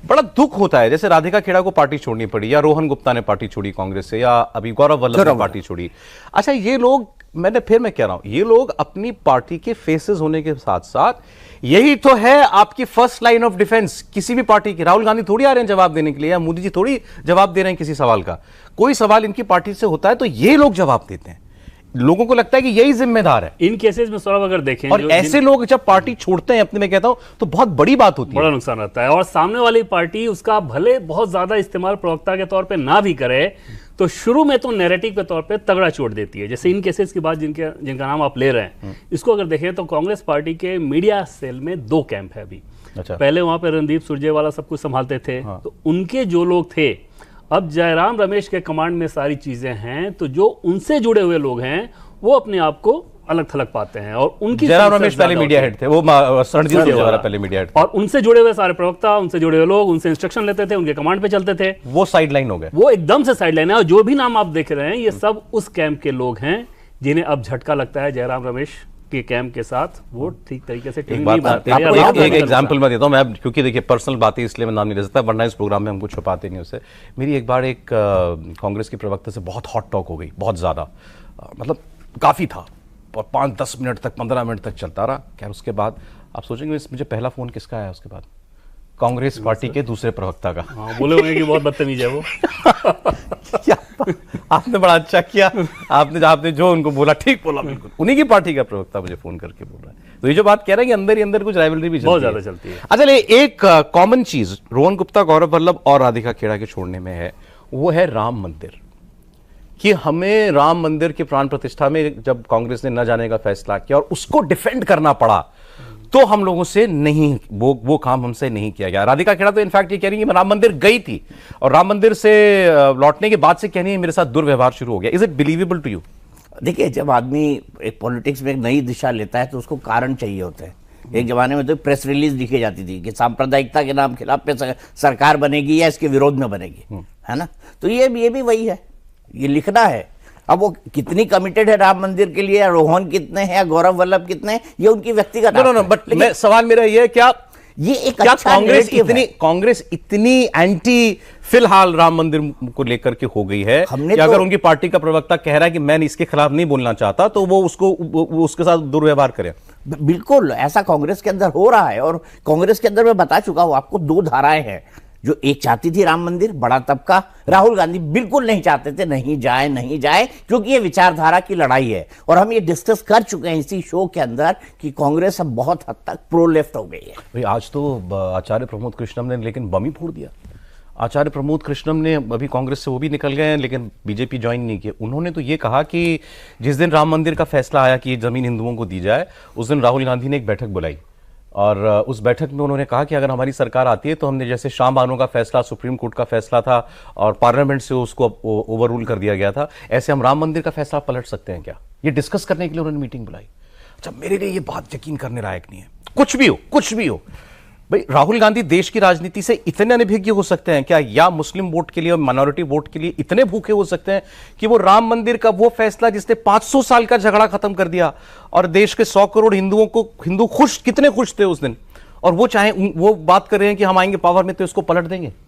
बड़ा दुख होता है, जैसे राधिका खेड़ा को पार्टी छोड़नी पड़ी, या रोहन गुप्ता ने पार्टी छोड़ी कांग्रेस से, या अभी गौरव वल्लभ ने पार्टी छोड़ी। अच्छा, ये लोग, मैं कह रहा हूं, ये लोग अपनी पार्टी के फेसेस होने के साथ साथ यही तो है आपकी फर्स्ट लाइन ऑफ डिफेंस किसी भी पार्टी की। राहुल गांधी थोड़ी आ रहे हैं जवाब देने के लिए, या मोदी जी थोड़ी जवाब दे रहे हैं किसी सवाल का। कोई सवाल इनकी पार्टी से होता है तो ये लोग जवाब देते हैं। लोगों को लगता है कि यही जिम्मेदार है इन केसेस में। सौरभ अगर देखें, और ऐसे लोग जब पार्टी छोड़ते हैं अपने, में कहता हूं, तो बहुत बड़ी बात होती है, बड़ा नुकसान रहता है। और सामने वाली पार्टी उसका भले बहुत ज्यादा इस्तेमाल प्रवक्ता के तौर पे ना भी करे, तो शुरू में तो नैरेटिव के तौर पे तगड़ा चोट देती है। जैसे इन केसेस की बात जिनका नाम आप ले रहे हैं, इसको अगर देखें तो कांग्रेस पार्टी के मीडिया सेल में 2 कैंप है अभी। अच्छा। पहले वहां पे रणदीप सुरजेवाला सब कुछ संभालते थे। हाँ। तो उनके जो लोग थे, अब जयराम रमेश के कमांड में सारी चीजें हैं, तो जो उनसे जुड़े हुए लोग हैं वो अपने आप को अलग थलग पाते हैं। और उनकी जयराम रमेश पहले मीडिया हेड थे, वो रणदीप सुरजेवाला पहले मीडिया हेड थे, और उनसे जुड़े हुए सारे प्रवक्ता, उनसे जुड़े हुए लोग उनसे इंस्ट्रक्शन लेते थे, उनके कमांड पे चलते थे। वो साइडलाइन हो गए, वो एकदम से साइडलाइन है। और जो भी नाम आप देख रहे हैं, ये सब उस कैंप के लोग हैं जिन्हें अब झटका लगता है जयराम रमेश के कैंप के साथ वो ठीक तरीके से एक एग्जांपल मैं देता हूं, मैं क्योंकि देखिए पर्सनल बातें इसलिए मैं नाम नहीं ले सकता, वरना इस प्रोग्राम में हम कुछ छुपाते नहीं उससे। मेरी एक बार एक कांग्रेस की प्रवक्ता से बहुत हॉट टॉक हो गई, बहुत ज्यादा, मतलब काफी था, और 5-10 मिनट तक, 15 मिनट तक चलता रहा। क्या उसके बाद आप सोचेंगे मुझे पहला फोन किसका आया उसके बाद? कांग्रेस पार्टी के दूसरे प्रवक्ता का। हाँ, बोले होंगे कि बहुत बदतमीज है वो। क्या आपने बड़ा अच्छा किया, आपने जो उनको बोला ठीक बोला, बिल्कुल उन्हीं की पार्टी का प्रवक्ता मुझे फोन करके बोल रहा है। तो ये जो बात कह रहे हैं कि अंदर ही अंदर कुछ राइवलरी भी बहुत ज्यादा चलती है। अच्छा, एक कॉमन चीज रोहन गुप्ता, गौरव वल्लभ और राधिका खेड़ा के छोड़ने में है, वो है राम मंदिर। कि हमें राम मंदिर की प्राण प्रतिष्ठा में जब कांग्रेस ने न जाने का फैसला किया और उसको डिफेंड करना पड़ा, तो हम लोगों से नहीं, वो काम हमसे नहीं किया गया। राधिका खेड़ा तो इनफैक्ट ये कह रही है मैं राम मंदिर गई थी, और राम मंदिर से लौटने के बाद से कह रही है मेरे साथ दुर्व्यवहार शुरू हो गया। Is it believable to you? देखिए, जब आदमी एक पॉलिटिक्स में एक नई दिशा लेता है तो उसको कारण चाहिए होते हैं। एक जमाने में तो प्रेस रिलीज लिखी जाती थी कि सांप्रदायिकता के नाम खिलाफ पे सरकार बनेगी या इसके विरोध में बनेगी, है ना। तो ये भी वही है, ये लिखना है। अब वो कितनी कमिटेड है राम मंदिर के लिए, रोहन कितने हैं, गौरव वल्लभ कितने हैं, ये उनकी व्यक्तिगत। नो, बट सवाल मेरा ये है, क्या ये एक क्या अच्छा कांग्रेस इतनी एंटी फिलहाल राम मंदिर को लेकर के हो गई है कि अगर उनकी पार्टी का प्रवक्ता कह रहा है कि मैं इसके खिलाफ नहीं बोलना चाहता, तो वो उसके साथ दुर्व्यवहार करे? बिल्कुल ऐसा कांग्रेस के अंदर हो रहा है। और कांग्रेस के अंदर मैं बता चुका हूं आपको, 2 धाराएं हैं। जो एक चाहती थी राम मंदिर, बड़ा तबका, राहुल गांधी बिल्कुल नहीं चाहते थे नहीं जाए, क्योंकि ये विचारधारा की लड़ाई है। और हम ये डिस्कस कर चुके हैं इसी शो के अंदर कि कांग्रेस अब बहुत हद तक प्रो लेफ्ट हो गई है। भाई, आज तो आचार्य प्रमोद कृष्णम ने लेकिन बम ही फोड़ दिया। आचार्य प्रमोद कृष्णम ने अभी कांग्रेस से वो भी निकल गए हैं, लेकिन बीजेपी ज्वाइन नहीं किया। उन्होंने तो ये कहा कि जिस दिन राम मंदिर का फैसला आया कि जमीन हिंदुओं को दी जाए, उस दिन राहुल गांधी ने एक बैठक बुलाई, और उस बैठक में उन्होंने कहा कि अगर हमारी सरकार आती है तो हमने, जैसे शाम बानो का फैसला सुप्रीम कोर्ट का फैसला था और पार्लियामेंट से उसको ओवर रूल कर दिया गया था, ऐसे हम राम मंदिर का फैसला पलट सकते हैं क्या? ये डिस्कस करने के लिए उन्होंने मीटिंग बुलाई। अच्छा, मेरे लिए ये बात यकीन करने लायक नहीं है। कुछ भी हो भाई, राहुल गांधी देश की राजनीति से इतने अनभिज्ञ हो सकते हैं क्या, या मुस्लिम वोट के लिए और माइनॉरिटी वोट के लिए इतने भूखे हो सकते हैं कि वो राम मंदिर का वो फैसला जिसने 500 साल का झगड़ा खत्म कर दिया, और देश के 100 करोड़ हिंदू कितने खुश थे उस दिन, और वो चाहे वो बात कर रहे हैं कि हम आएंगे पावर में तो इसको पलट देंगे?